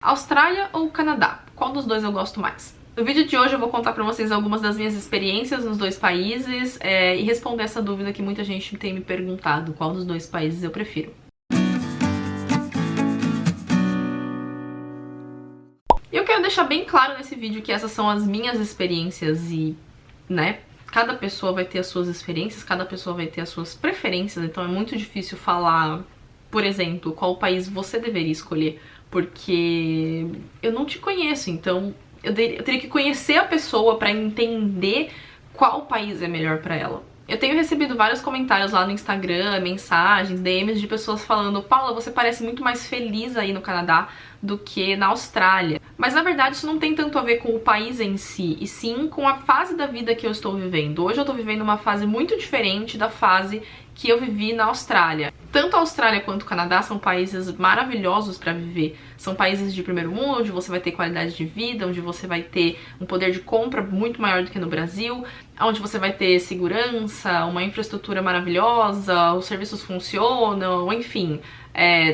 Austrália ou Canadá? Qual dos dois eu gosto mais? No vídeo de hoje eu vou contar pra vocês algumas das minhas experiências nos dois países e responder essa dúvida que muita gente tem me perguntado, qual dos dois países eu prefiro. E eu quero deixar bem claro nesse vídeo que essas são as minhas experiências e, né, cada pessoa vai ter as suas experiências, cada pessoa vai ter as suas preferências, então é muito difícil falar, por exemplo, qual país você deveria escolher, porque eu não te conheço, então eu teria que conhecer a pessoa pra entender qual país é melhor pra ela. Eu tenho recebido vários comentários lá no Instagram, mensagens, DMs de pessoas falando: Paula, você parece muito mais feliz aí no Canadá do que na Austrália. Mas na verdade isso não tem tanto a ver com o país em si, e sim com a fase da vida que eu estou vivendo. Hoje eu tô vivendo uma fase muito diferente da fase que eu vivi na Austrália. Tanto a Austrália quanto o Canadá são países maravilhosos para viver. São países de primeiro mundo, onde você vai ter qualidade de vida, onde você vai ter um poder de compra muito maior do que no Brasil, onde você vai ter segurança, uma infraestrutura maravilhosa, os serviços funcionam, enfim.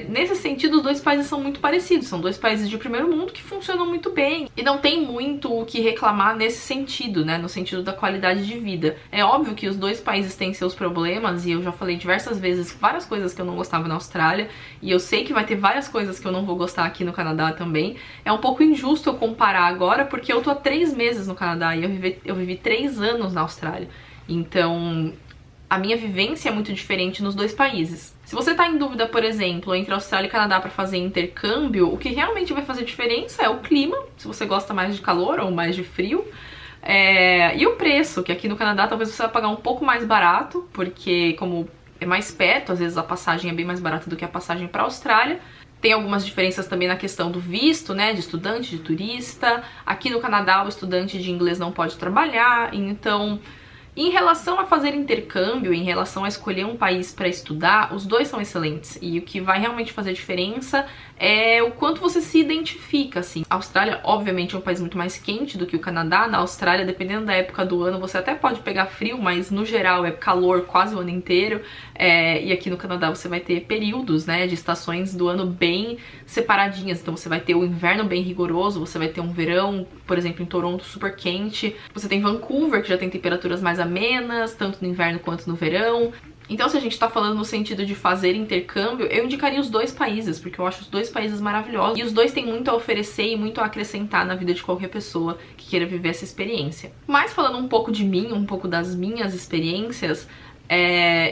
Nesse sentido, os dois países são muito parecidos, são dois países de primeiro mundo que funcionam muito bem e não tem muito o que reclamar nesse sentido, né, no sentido da qualidade de vida. É óbvio que os dois países têm seus problemas e eu já falei diversas vezes várias coisas que eu não gostava na Austrália e eu sei que vai ter várias coisas que eu não vou gostar aqui no Canadá também. É um pouco injusto eu comparar agora porque eu tô há 3 meses no Canadá e eu vivi 3 anos na Austrália, então a minha vivência é muito diferente nos dois países. Se você tá em dúvida, por exemplo, entre Austrália e Canadá para fazer intercâmbio, o que realmente vai fazer diferença é o clima, se você gosta mais de calor ou mais de frio, e o preço, que aqui no Canadá talvez você vai pagar um pouco mais barato, porque como é mais perto, às vezes a passagem é bem mais barata do que a passagem para a Austrália. Tem algumas diferenças também na questão do visto, né, de estudante, de turista. Aqui no Canadá o estudante de inglês não pode trabalhar, então em relação a fazer intercâmbio, em relação a escolher um país para estudar, os dois são excelentes. E o que vai realmente fazer diferença é o quanto você se identifica, assim. A Austrália, obviamente, é um país muito mais quente do que o Canadá. Na Austrália, dependendo da época do ano, você até pode pegar frio, mas no geral é calor quase o ano inteiro. E aqui no Canadá você vai ter períodos, né, de estações do ano bem separadinhas. Então você vai ter o inverno bem rigoroso, você vai ter um verão, por exemplo, em Toronto, super quente. Você tem Vancouver, que já tem temperaturas mais amenas, tanto no inverno quanto no verão. Então, se a gente tá falando no sentido de fazer intercâmbio, eu indicaria os dois países, porque eu acho os dois países maravilhosos. E os dois têm muito a oferecer e muito a acrescentar na vida de qualquer pessoa que queira viver essa experiência. Mas falando um pouco de mim, um pouco das minhas experiências,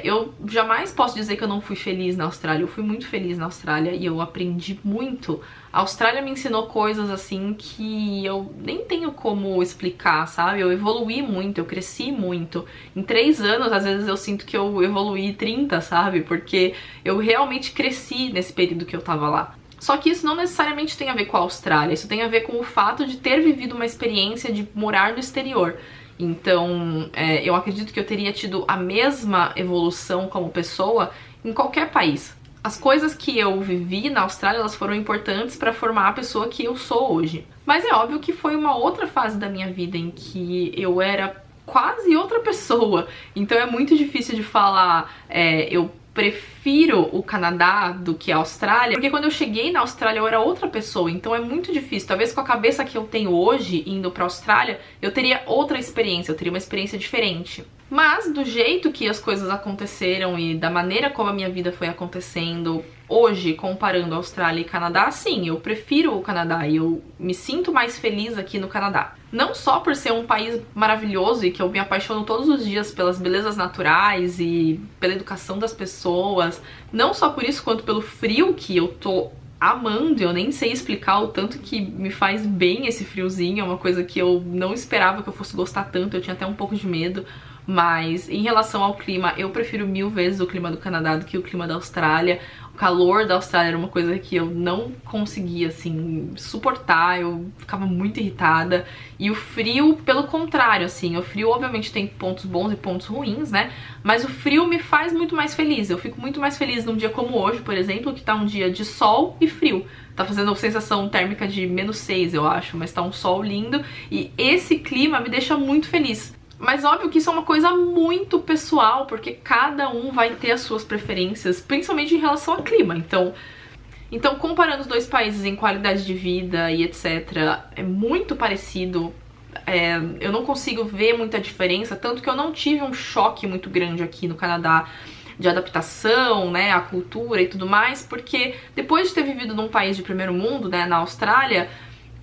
eu jamais posso dizer que eu não fui feliz na Austrália. Eu fui muito feliz na Austrália e eu aprendi muito. A Austrália me ensinou coisas assim que eu nem tenho como explicar, sabe? Eu evoluí muito, eu cresci muito. Em 3 anos, às vezes eu sinto que eu evoluí 30, sabe? Porque eu realmente cresci nesse período que eu tava lá. Só que isso não necessariamente tem a ver com a Austrália, isso tem a ver com o fato de ter vivido uma experiência de morar no exterior. Então, eu acredito que eu teria tido a mesma evolução como pessoa em qualquer país. As coisas que eu vivi na Austrália, elas foram importantes para formar a pessoa que eu sou hoje. Mas é óbvio que foi uma outra fase da minha vida em que eu era quase outra pessoa. Então é muito difícil de falar, eu prefiro o Canadá do que a Austrália, porque quando eu cheguei na Austrália eu era outra pessoa, então é muito difícil. Talvez com a cabeça que eu tenho hoje, indo pra Austrália, eu teria outra experiência, eu teria uma experiência diferente. Mas do jeito que as coisas aconteceram e da maneira como a minha vida foi acontecendo hoje, comparando Austrália e Canadá, sim, eu prefiro o Canadá e eu me sinto mais feliz aqui no Canadá. Não só por ser um país maravilhoso e que eu me apaixono todos os dias pelas belezas naturais e pela educação das pessoas, não só por isso, quanto pelo frio que eu tô amando. Eu nem sei explicar o tanto que me faz bem esse friozinho, é uma coisa que eu não esperava que eu fosse gostar tanto, eu tinha até um pouco de medo. Mas em relação ao clima, eu prefiro 1000 vezes o clima do Canadá do que o clima da Austrália. O calor da Austrália era uma coisa que eu não conseguia, assim, suportar, eu ficava muito irritada. E o frio, pelo contrário, assim, o frio obviamente tem pontos bons e pontos ruins, né? Mas o frio me faz muito mais feliz. Eu fico muito mais feliz num dia como hoje, por exemplo, que tá um dia de sol e frio. Tá fazendo sensação térmica de -6, eu acho, mas tá um sol lindo. E esse clima me deixa muito feliz. Mas óbvio que isso é uma coisa muito pessoal, porque cada um vai ter as suas preferências, principalmente em relação ao clima. Então, Então, comparando os dois países em qualidade de vida e etc, é muito parecido. Eu não consigo ver muita diferença, tanto que eu não tive um choque muito grande aqui no Canadá de adaptação, né, à cultura e tudo mais, porque depois de ter vivido num país de primeiro mundo, né, na Austrália,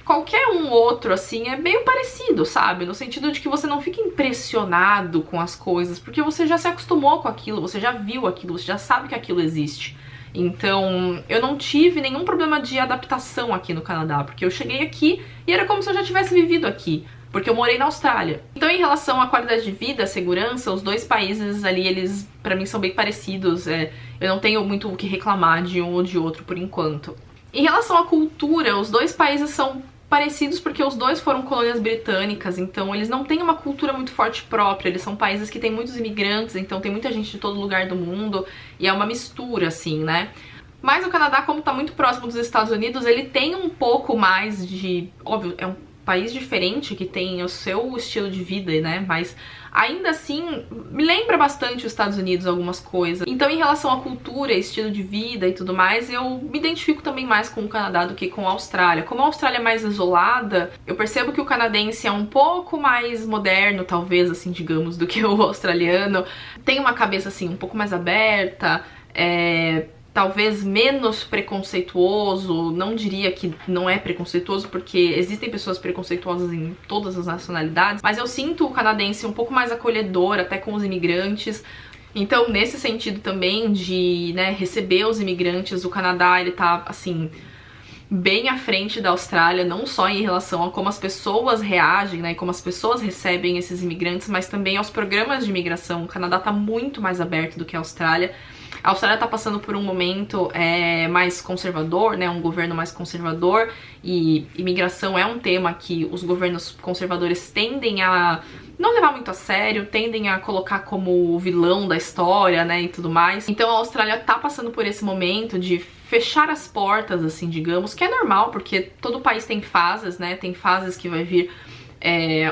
qualquer um outro, assim, é meio parecido, sabe? No sentido de que você não fica impressionado com as coisas, porque você já se acostumou com aquilo, você já viu aquilo, você já sabe que aquilo existe. Então, eu não tive nenhum problema de adaptação aqui no Canadá, porque eu cheguei aqui e era como se eu já tivesse vivido aqui, porque eu morei na Austrália. Então, em relação à qualidade de vida, à segurança, os dois países ali, eles, pra mim, são bem parecidos. Eu não tenho muito o que reclamar de um ou de outro por enquanto. Em relação à cultura, os dois países são parecidos porque os dois foram colônias britânicas, então eles não têm uma cultura muito forte própria, eles são países que têm muitos imigrantes, então tem muita gente de todo lugar do mundo, e é uma mistura, assim, né? Mas o Canadá, como tá muito próximo dos Estados Unidos, ele tem um pouco mais de... Óbvio, é um país diferente que tem o seu estilo de vida, né? Mas ainda assim, me lembra bastante os Estados Unidos algumas coisas. Então, em relação à cultura, estilo de vida e tudo mais, eu me identifico também mais com o Canadá do que com a Austrália. Como a Austrália é mais isolada, eu percebo que o canadense é um pouco mais moderno, talvez, assim, digamos, do que o australiano. Tem uma cabeça, assim, um pouco mais aberta, talvez menos preconceituoso. Não diria que não é preconceituoso, porque existem pessoas preconceituosas em todas as nacionalidades, mas eu sinto o canadense um pouco mais acolhedor, até com os imigrantes. Então, nesse sentido também de, né, receber os imigrantes, o Canadá, ele tá, assim, bem à frente da Austrália, não só em relação a como as pessoas reagem, né, como as pessoas recebem esses imigrantes, mas também aos programas de imigração. O Canadá tá muito mais aberto do que a Austrália. A Austrália está passando por um momento mais conservador, né, um governo mais conservador, e imigração é um tema que os governos conservadores tendem a não levar muito a sério, tendem a colocar como o vilão da história, né, e tudo mais. Então a Austrália tá passando por esse momento de fechar as portas, assim, digamos, que é normal, porque todo país tem fases, né, tem fases que vai vir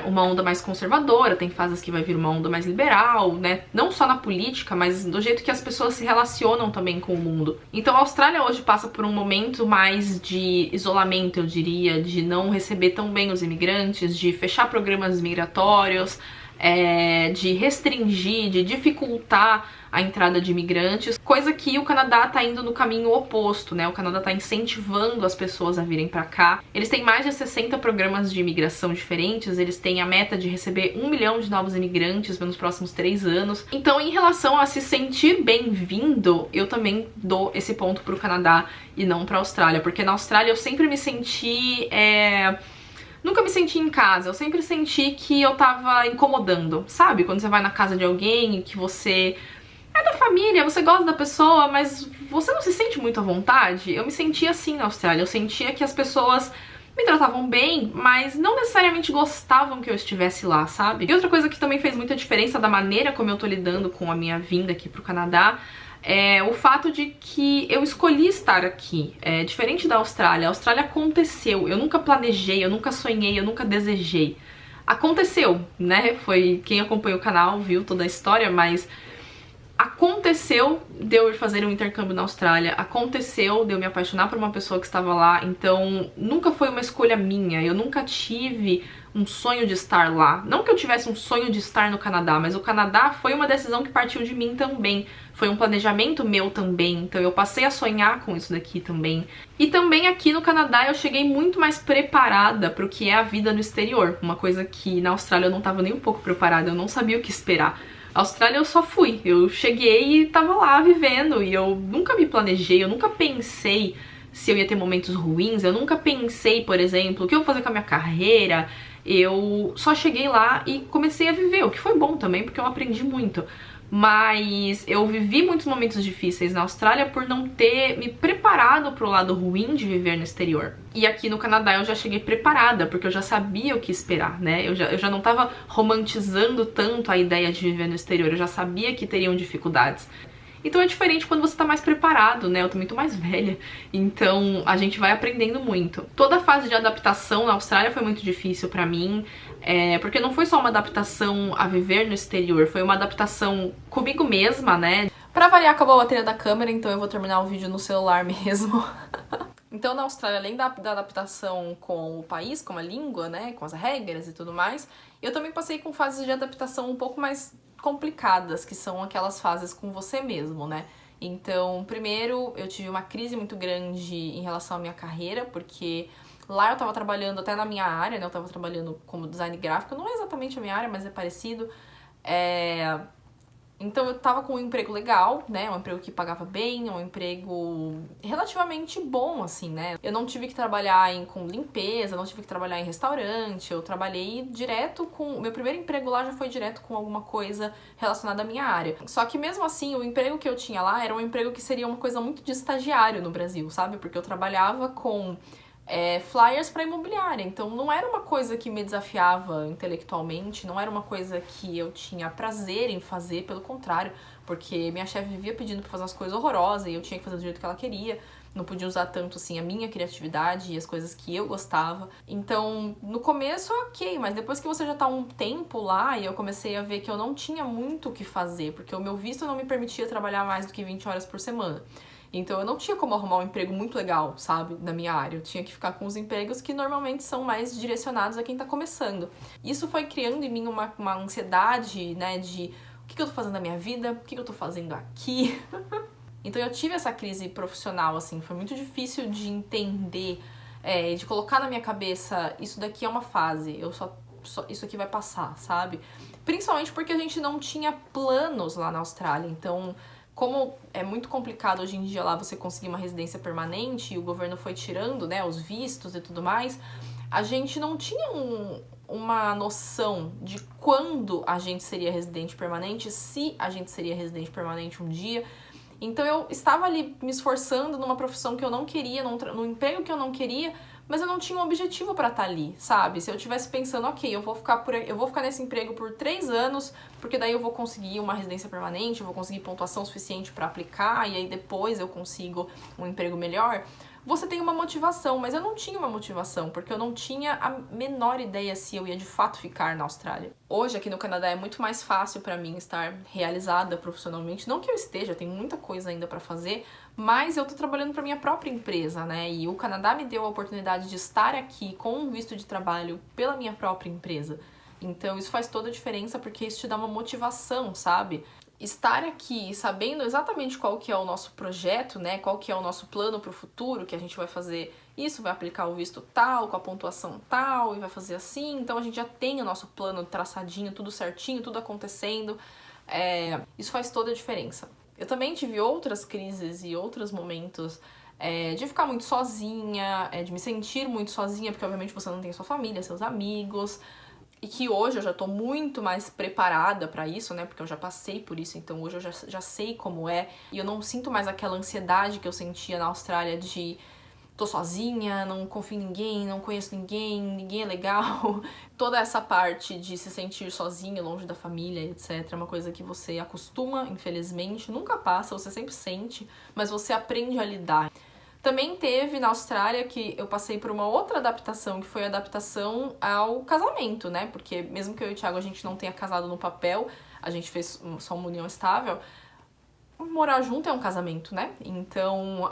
uma onda mais conservadora, tem fases que vai vir uma onda mais liberal, né? Não só na política, mas do jeito que as pessoas se relacionam também com o mundo. Então a Austrália hoje passa por um momento mais de isolamento, eu diria, de não receber tão bem os imigrantes, de fechar programas migratórios, de restringir, de dificultar a entrada de imigrantes, coisa que o Canadá tá indo no caminho oposto, né? O Canadá tá incentivando as pessoas a virem pra cá. Eles têm mais de 60 programas de imigração diferentes, eles têm a meta de receber 1 milhão de novos imigrantes nos próximos 3 anos. Então, em relação a se sentir bem-vindo, eu também dou esse ponto pro Canadá e não pra Austrália, porque na Austrália eu sempre me senti... Nunca me senti em casa, eu sempre senti que eu tava incomodando, sabe? Quando você vai na casa de alguém que você é da família, você gosta da pessoa, mas você não se sente muito à vontade. Eu me sentia assim na Austrália, eu sentia que as pessoas me tratavam bem, mas não necessariamente gostavam que eu estivesse lá, sabe? E outra coisa que também fez muita diferença da maneira como eu tô lidando com a minha vinda aqui pro Canadá é o fato de que eu escolhi estar aqui. Diferente da Austrália, a Austrália aconteceu, eu nunca planejei, eu nunca sonhei, eu nunca desejei. Aconteceu, né? Foi quem acompanha o canal, viu toda a história, mas aconteceu de eu ir fazer um intercâmbio na Austrália, aconteceu de eu me apaixonar por uma pessoa que estava lá, então nunca foi uma escolha minha, eu nunca tive um sonho de estar lá. Não que eu tivesse um sonho de estar no Canadá, mas o Canadá foi uma decisão que partiu de mim também, foi um planejamento meu também, então eu passei a sonhar com isso daqui também. E também aqui no Canadá eu cheguei muito mais preparada para o que é a vida no exterior, uma coisa que na Austrália eu não estava nem um pouco preparada, eu não sabia o que esperar. A Austrália eu só fui, eu cheguei e tava lá vivendo, e eu nunca me planejei, eu nunca pensei se eu ia ter momentos ruins, eu nunca pensei, por exemplo, o que eu vou fazer com a minha carreira. Eu só cheguei lá e comecei a viver, o que foi bom também, porque eu aprendi muito. Mas eu vivi muitos momentos difíceis na Austrália por não ter me preparado pro lado ruim de viver no exterior. E aqui no Canadá eu já cheguei preparada, porque eu já sabia o que esperar, né? Eu já não tava romantizando tanto a ideia de viver no exterior, eu já sabia que teriam dificuldades. Então é diferente quando você tá mais preparado, né? Eu tô muito mais velha, então a gente vai aprendendo muito. Toda a fase de adaptação na Austrália foi muito difícil pra mim, porque não foi só uma adaptação a viver no exterior, foi uma adaptação comigo mesma, né? Pra variar, acabou a bateria da câmera, então eu vou terminar o vídeo no celular mesmo. Então, na Austrália, além da adaptação com o país, com a língua, né, com as regras e tudo mais, eu também passei com fases de adaptação um pouco mais complicadas, que são aquelas fases com você mesmo, né? Então, primeiro, eu tive uma crise muito grande em relação à minha carreira, porque lá eu tava trabalhando até na minha área, né? Eu tava trabalhando como design gráfico, não é exatamente a minha área, mas é parecido. Então eu tava com um emprego legal, né, um emprego que pagava bem, um emprego relativamente bom, assim, né. Eu não tive que trabalhar com limpeza, não tive que trabalhar em restaurante, eu trabalhei direto com... O meu primeiro emprego lá já foi direto com alguma coisa relacionada à minha área. Só que mesmo assim, o emprego que eu tinha lá era um emprego que seria uma coisa muito de estagiário no Brasil, sabe? Porque eu trabalhava com... flyers para imobiliária, então não era uma coisa que me desafiava intelectualmente, não era uma coisa que eu tinha prazer em fazer, pelo contrário, porque minha chefe vivia pedindo pra fazer umas coisas horrorosas e eu tinha que fazer do jeito que ela queria, não podia usar tanto assim a minha criatividade e as coisas que eu gostava. Então, no começo ok, mas depois que você já tá um tempo lá e eu comecei a ver que eu não tinha muito o que fazer, porque o meu visto não me permitia trabalhar mais do que 20 horas por semana. Então eu não tinha como arrumar um emprego muito legal, sabe, na minha área. Eu tinha que ficar com os empregos que normalmente são mais direcionados a quem tá começando. Isso foi criando em mim uma ansiedade, né, de o que eu tô fazendo na minha vida, o que eu tô fazendo aqui. Então eu tive essa crise profissional, assim, foi muito difícil de entender, de colocar na minha cabeça, isso daqui é uma fase, isso aqui vai passar, sabe? Principalmente porque a gente não tinha planos lá na Austrália, então... Como é muito complicado hoje em dia lá você conseguir uma residência permanente e o governo foi tirando, né, os vistos e tudo mais, a gente não tinha uma noção de quando a gente seria residente permanente, se a gente seria residente permanente um dia. Então eu estava ali me esforçando numa profissão que eu não queria, num emprego que eu não queria, mas eu não tinha um objetivo pra estar ali, sabe? Se eu tivesse pensando, ok, eu vou ficar nesse emprego por 3 anos, porque daí eu vou conseguir uma residência permanente, eu vou conseguir pontuação suficiente pra aplicar, e aí depois eu consigo um emprego melhor, você tem uma motivação, mas eu não tinha uma motivação, porque eu não tinha a menor ideia se eu ia de fato ficar na Austrália. Hoje, aqui no Canadá, é muito mais fácil pra mim estar realizada profissionalmente, não que eu esteja, tem muita coisa ainda pra fazer, mas eu tô trabalhando pra minha própria empresa, né, e o Canadá me deu a oportunidade de estar aqui com um visto de trabalho pela minha própria empresa. Então isso faz toda a diferença, porque isso te dá uma motivação, sabe? Estar aqui sabendo exatamente qual que é o nosso projeto, né, qual que é o nosso plano para o futuro, que a gente vai fazer isso, vai aplicar o visto tal, com a pontuação tal, e vai fazer assim, então a gente já tem o nosso plano traçadinho, tudo certinho, tudo acontecendo, isso faz toda a diferença. Eu também tive outras crises e outros momentos de ficar muito sozinha, de me sentir muito sozinha, porque obviamente você não tem sua família, seus amigos, e que hoje eu já tô muito mais preparada pra isso, né, porque eu já passei por isso, então hoje eu já sei como é, e eu não sinto mais aquela ansiedade que eu sentia na Austrália de tô sozinha, não confio em ninguém, não conheço ninguém, ninguém é legal. Toda essa parte de se sentir sozinha, longe da família, etc, é uma coisa que você acostuma, infelizmente, nunca passa, você sempre sente, mas você aprende a lidar. Também teve na Austrália que eu passei por uma outra adaptação, que foi a adaptação ao casamento, né? Porque mesmo que eu e o Thiago a gente não tenha casado no papel, a gente fez só uma união estável, morar junto é um casamento, né? Então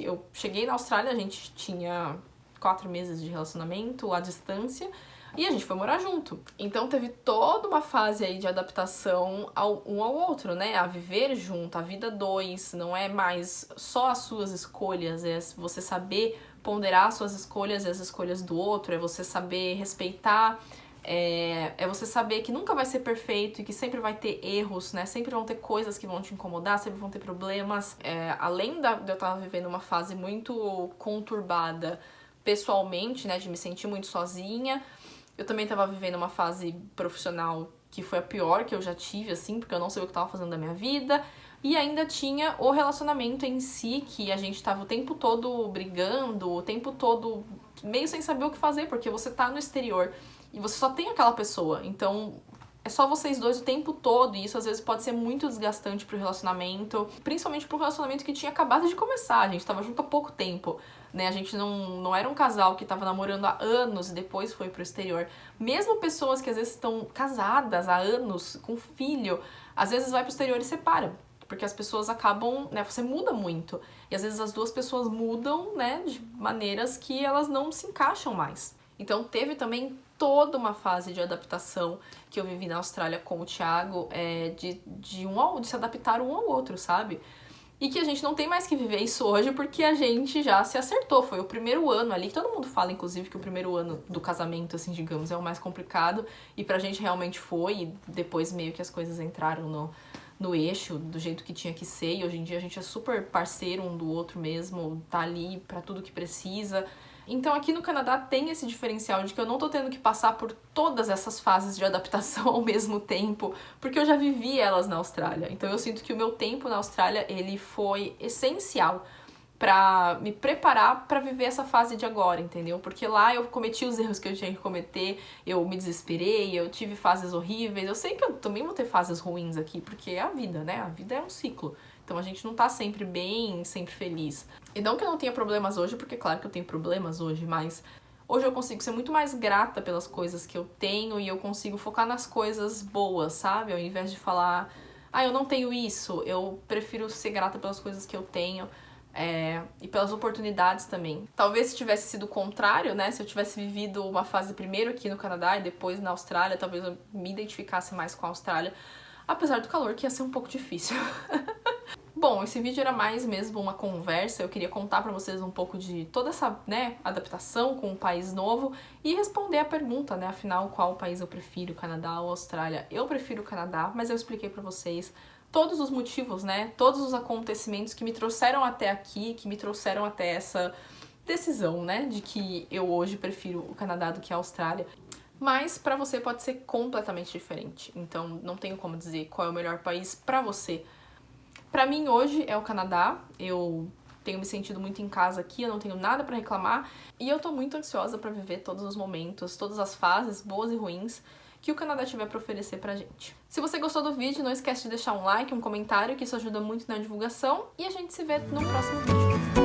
eu cheguei na Austrália, a gente tinha 4 meses de relacionamento à distância, e a gente foi morar junto. Então teve toda uma fase aí de adaptação um ao outro, né? A viver junto, a vida dois, não é mais só as suas escolhas, é você saber ponderar as suas escolhas e as escolhas do outro, é você saber respeitar, é você saber que nunca vai ser perfeito e que sempre vai ter erros, né? Sempre vão ter coisas que vão te incomodar, sempre vão ter problemas. Além de eu estar vivendo uma fase muito conturbada pessoalmente, né? De me sentir muito sozinha, eu também tava vivendo uma fase profissional que foi a pior que eu já tive, assim, porque eu não sabia o que eu tava fazendo da minha vida. E ainda tinha o relacionamento em si, que a gente tava o tempo todo brigando, o tempo todo meio sem saber o que fazer, porque você tá no exterior e você só tem aquela pessoa. Então é só vocês dois o tempo todo, e isso às vezes pode ser muito desgastante pro relacionamento, principalmente pro relacionamento que tinha acabado de começar, a gente tava junto há pouco tempo, né, a gente não era um casal que tava namorando há anos e depois foi pro exterior. Mesmo pessoas que às vezes estão casadas há anos, com filho, às vezes vai pro exterior e separa, porque as pessoas acabam, né, você muda muito. E às vezes as duas pessoas mudam, né, de maneiras que elas não se encaixam mais. Então teve também toda uma fase de adaptação que eu vivi na Austrália com o Thiago, de se adaptar um ao outro, sabe? E que a gente não tem mais que viver isso hoje porque a gente já se acertou. Foi o primeiro ano ali, que todo mundo fala, inclusive, que o primeiro ano do casamento, assim, digamos, é o mais complicado. E pra gente realmente foi, e depois meio que as coisas entraram no eixo, do jeito que tinha que ser. E hoje em dia a gente é super parceiro um do outro mesmo, tá ali pra tudo que precisa. Então aqui no Canadá tem esse diferencial de que eu não tô tendo que passar por todas essas fases de adaptação ao mesmo tempo, porque eu já vivi elas na Austrália. Então eu sinto que o meu tempo na Austrália, ele foi essencial pra me preparar pra viver essa fase de agora, entendeu? Porque lá eu cometi os erros que eu tinha que cometer, eu me desesperei, eu tive fases horríveis. Eu sei que eu também vou ter fases ruins aqui, porque é a vida, né? A vida é um ciclo. Então a gente não tá sempre bem, sempre feliz. E não que eu não tenha problemas hoje, porque claro que eu tenho problemas hoje, mas hoje eu consigo ser muito mais grata pelas coisas que eu tenho e eu consigo focar nas coisas boas, sabe? Ao invés de falar, eu não tenho isso, eu prefiro ser grata pelas coisas que eu tenho. E pelas oportunidades também. Talvez se tivesse sido o contrário, né? Se eu tivesse vivido uma fase primeiro aqui no Canadá e depois na Austrália, talvez eu me identificasse mais com a Austrália. Apesar do calor, que ia ser um pouco difícil. Bom, esse vídeo era mais mesmo uma conversa, eu queria contar pra vocês um pouco de toda essa, né, adaptação com um país novo e responder a pergunta, né, afinal, qual país eu prefiro, Canadá ou Austrália? Eu prefiro o Canadá, mas eu expliquei pra vocês todos os motivos, né, todos os acontecimentos que me trouxeram até aqui, que me trouxeram até essa decisão, né, de que eu hoje prefiro o Canadá do que a Austrália. Mas pra você pode ser completamente diferente, então não tenho como dizer qual é o melhor país pra você. Pra mim hoje é o Canadá, eu tenho me sentido muito em casa aqui, eu não tenho nada pra reclamar e eu tô muito ansiosa pra viver todos os momentos, todas as fases, boas e ruins, que o Canadá tiver pra oferecer pra gente. Se você gostou do vídeo, não esquece de deixar um like, um comentário, que isso ajuda muito na divulgação e a gente se vê no próximo vídeo.